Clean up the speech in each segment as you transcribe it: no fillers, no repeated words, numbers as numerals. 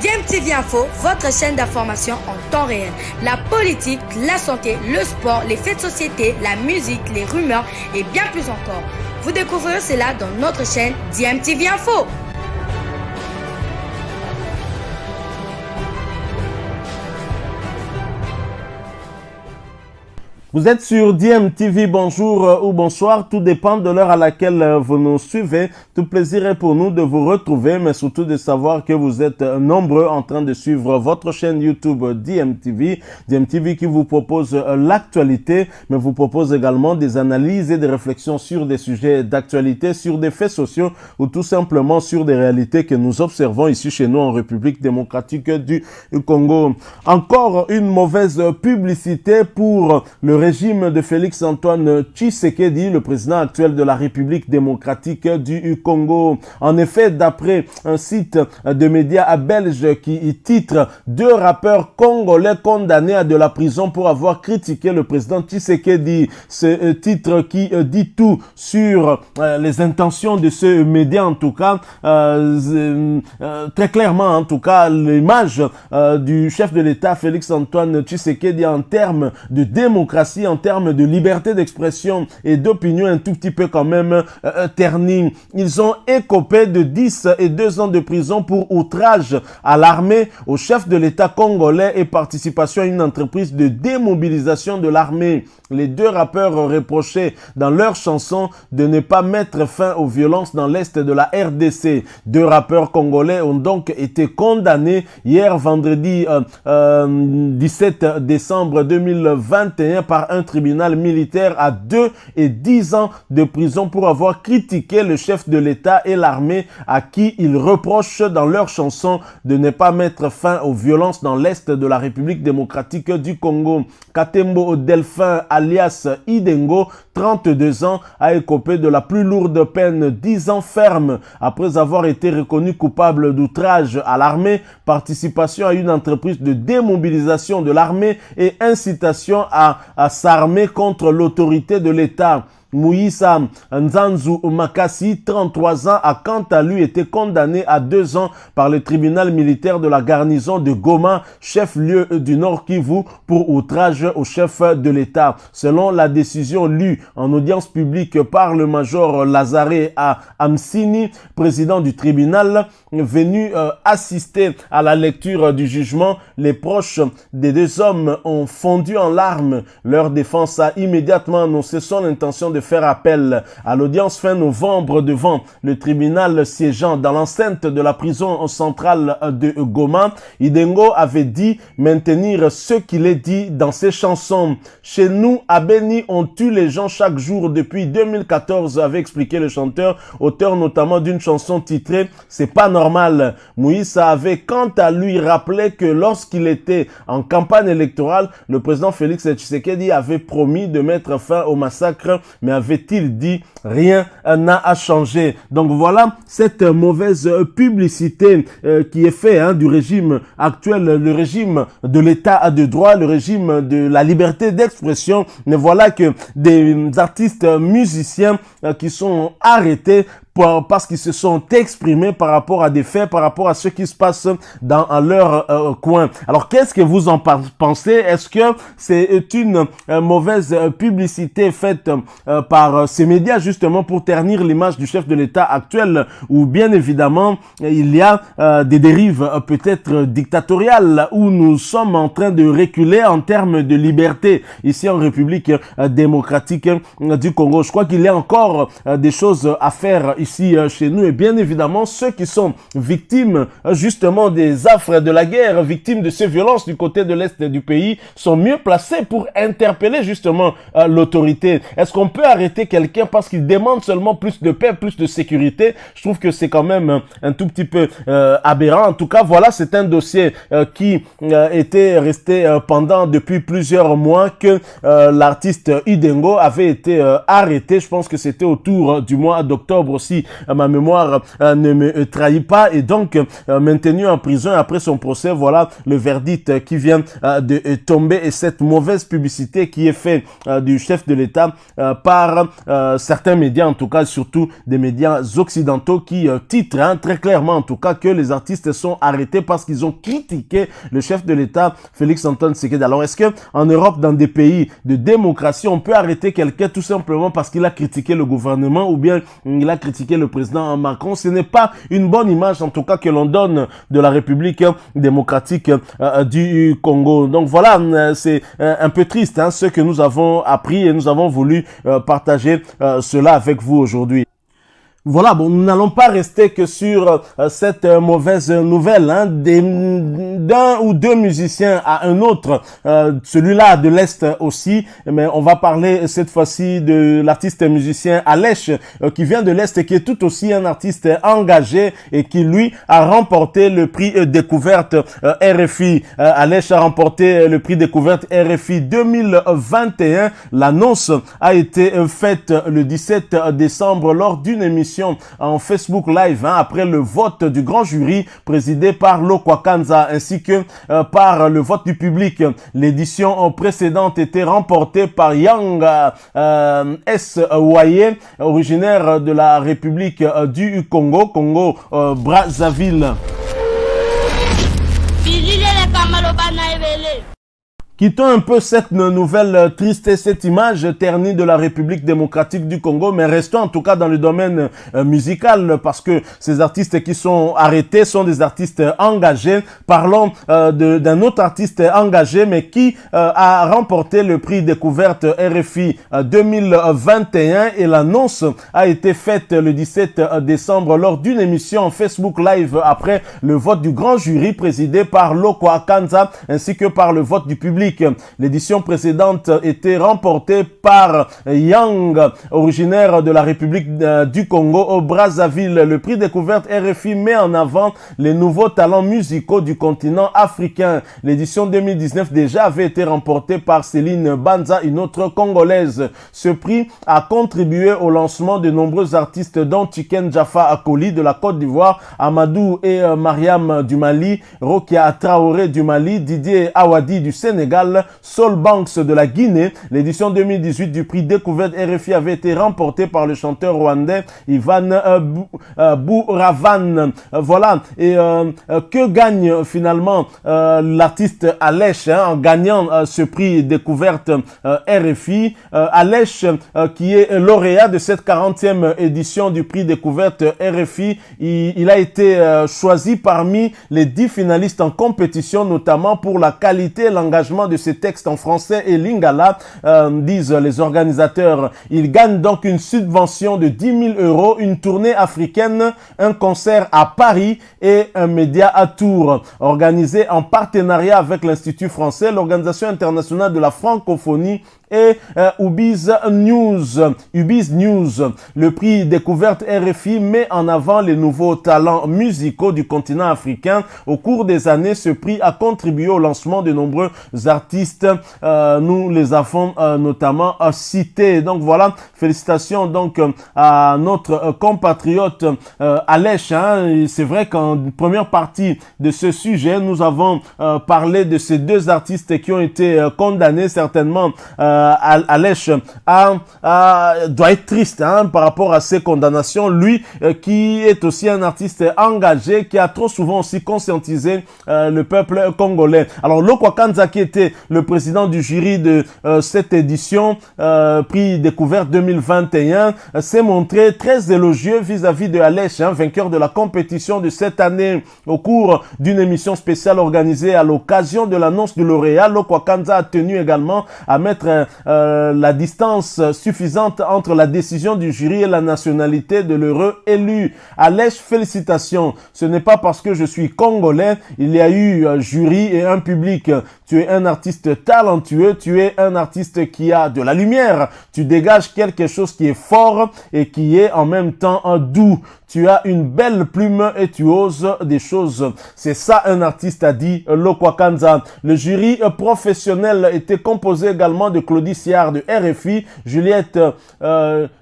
DMTV Info, votre chaîne d'information en temps réel. La politique, la santé, le sport, les faits de société, la musique, les rumeurs et bien plus encore. Vous découvrirez cela dans notre chaîne DMTV Info. Vous êtes sur DMTV, bonjour ou bonsoir, tout dépend de l'heure à laquelle vous nous suivez. Tout plaisir est pour nous de vous retrouver, mais surtout de savoir que vous êtes nombreux en train de suivre votre chaîne YouTube DMTV. DMTV qui vous propose l'actualité, mais vous propose également des analyses et des réflexions sur des sujets d'actualité, sur des faits sociaux ou tout simplement sur des réalités que nous observons ici chez nous en République démocratique du Congo. Encore une mauvaise publicité pour le régime de Félix Antoine Tshisekedi, le président actuel de la République démocratique du Congo. En effet, d'après un site de médias belge qui titre « 2 rappeurs congolais condamnés à de la prison pour avoir critiqué le président Tshisekedi ». Ce titre qui dit tout sur les intentions de ce média, en tout cas, très clairement, en tout cas, l'image du chef de l'État Félix Antoine Tshisekedi en termes de démocratie, en termes de liberté d'expression et d'opinion un tout petit peu quand même terni. Ils ont écopé de 10 et 2 ans de prison pour outrage à l'armée, au chef de l'État congolais et participation à une entreprise de démobilisation de l'armée. Les 2 rappeurs reprochaient dans leur chanson de ne pas mettre fin aux violences dans l'est de la RDC. 2 rappeurs congolais ont donc été condamnés hier vendredi 17 décembre 2021 par un tribunal militaire à 2 et 10 ans de prison pour avoir critiqué le chef de l'État et l'armée à qui ils reprochent dans leur chanson de ne pas mettre fin aux violences dans l'est de la République démocratique du Congo. Katembo Delphin alias Idengo, 32 ans, a écopé de la plus lourde peine, 10 ans ferme, après avoir été reconnu coupable d'outrage à l'armée, participation à une entreprise de démobilisation de l'armée et incitation à s'armer contre l'autorité de l'État. Moïsa Nzanzu Makassi, 33 ans, a quant à lui été condamné à 2 ans par le tribunal militaire de la garnison de Goma, chef-lieu du Nord Kivu, pour outrage au chef de l'État. Selon la décision lue en audience publique par le major Lazare Amsini, président du tribunal, venu assister à la lecture du jugement, les proches des 2 hommes ont fondu en larmes. Leur défense a immédiatement annoncé son intention de faire appel à l'audience fin novembre devant le tribunal siégeant dans l'enceinte de la prison centrale de Goma. Idengo avait dit maintenir ce qu'il est dit dans ses chansons. Chez nous, à Beni, on tue les gens chaque jour depuis 2014, avait expliqué le chanteur, auteur notamment d'une chanson titrée « C'est pas normal ». Moïse avait quant à lui rappelé que lorsqu'il était en campagne électorale, le président Félix Tshisekedi avait promis de mettre fin au massacre, mais avait-il dit rien n'a changé. Donc voilà cette mauvaise publicité qui est faite du régime actuel, le régime de l'état de droit, le régime de la liberté d'expression. Mais voilà que des artistes musiciens qui sont arrêtés parce qu'ils se sont exprimés par rapport à des faits, par rapport à ce qui se passe dans leur coin. Alors, qu'est-ce que vous en pensez? Est-ce que c'est une mauvaise publicité faite par ces médias justement pour ternir l'image du chef de l'État actuel, ou bien évidemment il y a des dérives peut-être dictatoriales où nous sommes en train de reculer en termes de liberté ici en République démocratique du Congo? Je crois qu'il y a encore des choses à faire ici chez nous, et bien évidemment ceux qui sont victimes justement des affres de la guerre, victimes de ces violences du côté de l'est du pays, sont mieux placés pour interpeller justement l'autorité. Est-ce qu'on peut arrêter quelqu'un parce qu'il demande seulement plus de paix, plus de sécurité? Je trouve que c'est quand même un tout petit peu aberrant. En tout cas, voilà, c'est un dossier qui était resté pendant depuis plusieurs mois, que l'artiste Idengo avait été arrêté. Je pense que c'était autour du mois d'octobre, si si ma mémoire ne me trahit pas, et donc maintenu en prison après son procès. Voilà le verdict qui vient de tomber, et cette mauvaise publicité qui est faite du chef de l'État par certains médias, en tout cas surtout des médias occidentaux, qui titrent très clairement en tout cas que les artistes sont arrêtés parce qu'ils ont critiqué le chef de l'État, Félix Antoine Tshisekedi. Alors est-ce que en Europe, dans des pays de démocratie, on peut arrêter quelqu'un tout simplement parce qu'il a critiqué le gouvernement ou bien il a critiqué le président Macron? Ce n'est pas une bonne image en tout cas que l'on donne de la République démocratique du Congo. Donc voilà, c'est un peu triste ce que nous avons appris, et nous avons voulu partager cela avec vous aujourd'hui. Voilà, bon, nous n'allons pas rester que sur cette mauvaise nouvelle d'un ou deux musiciens à un autre, celui-là de l'Est aussi, mais on va parler cette fois-ci de l'artiste musicien Alech, qui vient de l'Est et qui est tout aussi un artiste engagé et qui, lui, a remporté le prix découverte RFI. Alech a remporté le prix découverte RFI 2021. L'annonce a été faite le 17 décembre lors d'une émission en Facebook Live après le vote du grand jury présidé par Lokwakanza ainsi que par le vote du public. L'édition précédente était remportée par Yang S. Waye, originaire de la République du Congo, Brazzaville. Quittons un peu cette nouvelle triste et cette image ternie de la République démocratique du Congo, mais restons en tout cas dans le domaine musical, parce que ces artistes qui sont arrêtés sont des artistes engagés. Parlons d'un autre artiste engagé, mais qui a remporté le prix découverte RFI 2021, et l'annonce a été faite le 17 décembre lors d'une émission en Facebook Live après le vote du grand jury présidé par Lokwakanza ainsi que par le vote du public. L'édition précédente était remportée par Yang, originaire de la République du Congo au Brazzaville. Le prix découverte RFI met en avant les nouveaux talents musicaux du continent africain. L'édition 2019 déjà avait été remportée par Céline Banza, une autre congolaise. Ce prix a contribué au lancement de nombreux artistes dont Tiken Jaffa Akoli de la Côte d'Ivoire, Amadou et Mariam du Mali, Rokia Traoré du Mali, Didier Awadi du Sénégal, Sol Banks de la Guinée. L'édition 2018 du prix découverte RFI avait été remportée par le chanteur rwandais Ivan Bouravan. Voilà. Et que gagne finalement l'artiste Alech en gagnant ce prix découverte RFI? Alech, qui est lauréat de cette 40e édition du prix découverte RFI, il a été choisi parmi les 10 finalistes en compétition, notamment pour la qualité et l'engagement de ses textes en français et lingala, disent les organisateurs. Il gagne donc une subvention de 10 000 €, une tournée africaine, un concert à Paris et un média à Tours. Organisé en partenariat avec l'Institut français, l'Organisation internationale de la francophonie et Ubiz News. Le prix découverte RFI met en avant les nouveaux talents musicaux du continent africain. Au cours des années, ce prix a contribué au lancement de nombreux artistes. Nous les avons notamment cités. Donc voilà, félicitations donc à notre compatriote Alech. C'est vrai qu'en première partie de ce sujet, nous avons parlé de ces deux artistes qui ont été condamnés. Certainement, Alech doit être triste par rapport à ces condamnations. Lui qui est aussi un artiste engagé, qui a trop souvent aussi conscientisé le peuple congolais. Alors Lokwakanza, qui était le président du jury de cette édition prix découverte 2021, s'est montré très élogieux vis-à-vis de Alech, vainqueur de la compétition de cette année. Au cours d'une émission spéciale organisée à l'occasion de l'annonce du lauréat, Lokwakanza a tenu également à mettre la distance suffisante entre la décision du jury et la nationalité de l'heureux élu. Alech, félicitations. Ce n'est pas parce que je suis congolais, il y a eu un jury et un public. Tu es un artiste talentueux, tu es un artiste qui a de la lumière. Tu dégages quelque chose qui est fort et qui est en même temps doux. Tu as une belle plume et tu oses des choses. C'est ça un artiste, a dit Lokwakanza. Le jury professionnel était composé également de Claudie Siard de RFI, Juliette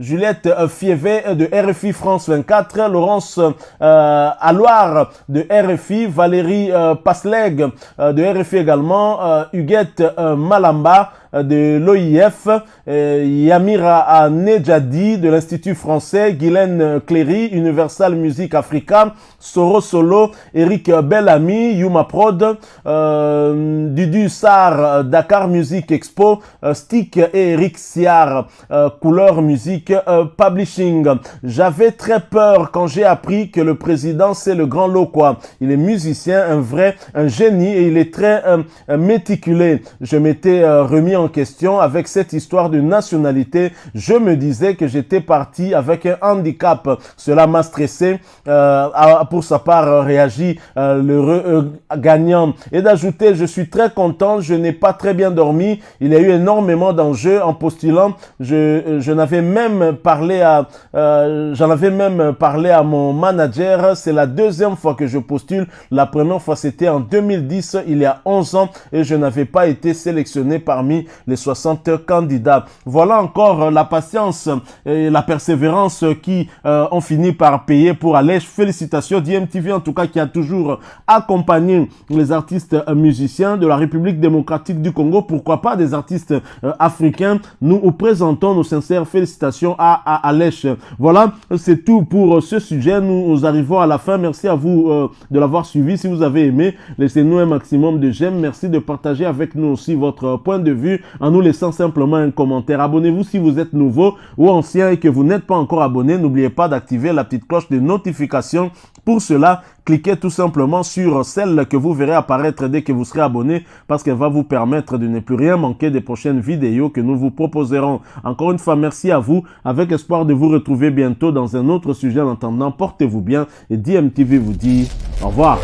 Juliette Fievet de RFI France 24, Laurence Alloire de RFI, Valérie Pasleg de RFI également, Huguette Malamba de l'OIF, Yamira Nedjadi de l'Institut français, Guylaine Cléry, Universal Music Africa, Soro Solo, Eric Bellamy, Yuma Prod, Dudu Sar, Dakar Music Expo, Stick et Eric Siar, Couleur Music Publishing. J'avais très peur quand j'ai appris que le président c'est le grand Lokwa. Il est musicien, un génie et il est très méticulé. Je m'étais remis en question avec cette histoire de nationalité. Je me disais que j'étais parti avec un handicap. Cela m'a stressé. Pour sa part, réagit l'heureux gagnant. Et d'ajouter, je suis très content. Je n'ai pas très bien dormi. Il y a eu énormément d'enjeux en postulant. J'en avais même parlé à mon manager. C'est la deuxième fois que je postule. La première fois, c'était en 2010, il y a 11 ans, et je n'avais pas été sélectionné parmi les 60 candidats. Voilà encore la patience et la persévérance qui ont fini par payer pour Alèche. Félicitations DMTV en tout cas qui a toujours accompagné les artistes musiciens de la République démocratique du Congo. Pourquoi pas des artistes africains. Nous présentons nos sincères félicitations à Alèche. Voilà, c'est tout pour ce sujet. Nous arrivons à la fin. Merci à vous de l'avoir suivi. Si vous avez aimé, laissez-nous un maximum de j'aime. Merci de partager avec nous aussi votre point de vue en nous laissant simplement un commentaire. Abonnez-vous si vous êtes nouveau ou ancien et que vous n'êtes pas encore abonné. N'oubliez pas d'activer la petite cloche de notification. Pour cela, cliquez tout simplement sur celle que vous verrez apparaître dès que vous serez abonné parce qu'elle va vous permettre de ne plus rien manquer des prochaines vidéos que nous vous proposerons. Encore une fois, merci à vous avec espoir de vous retrouver bientôt dans un autre sujet. En attendant, portez-vous bien et DMTV vous dit au revoir.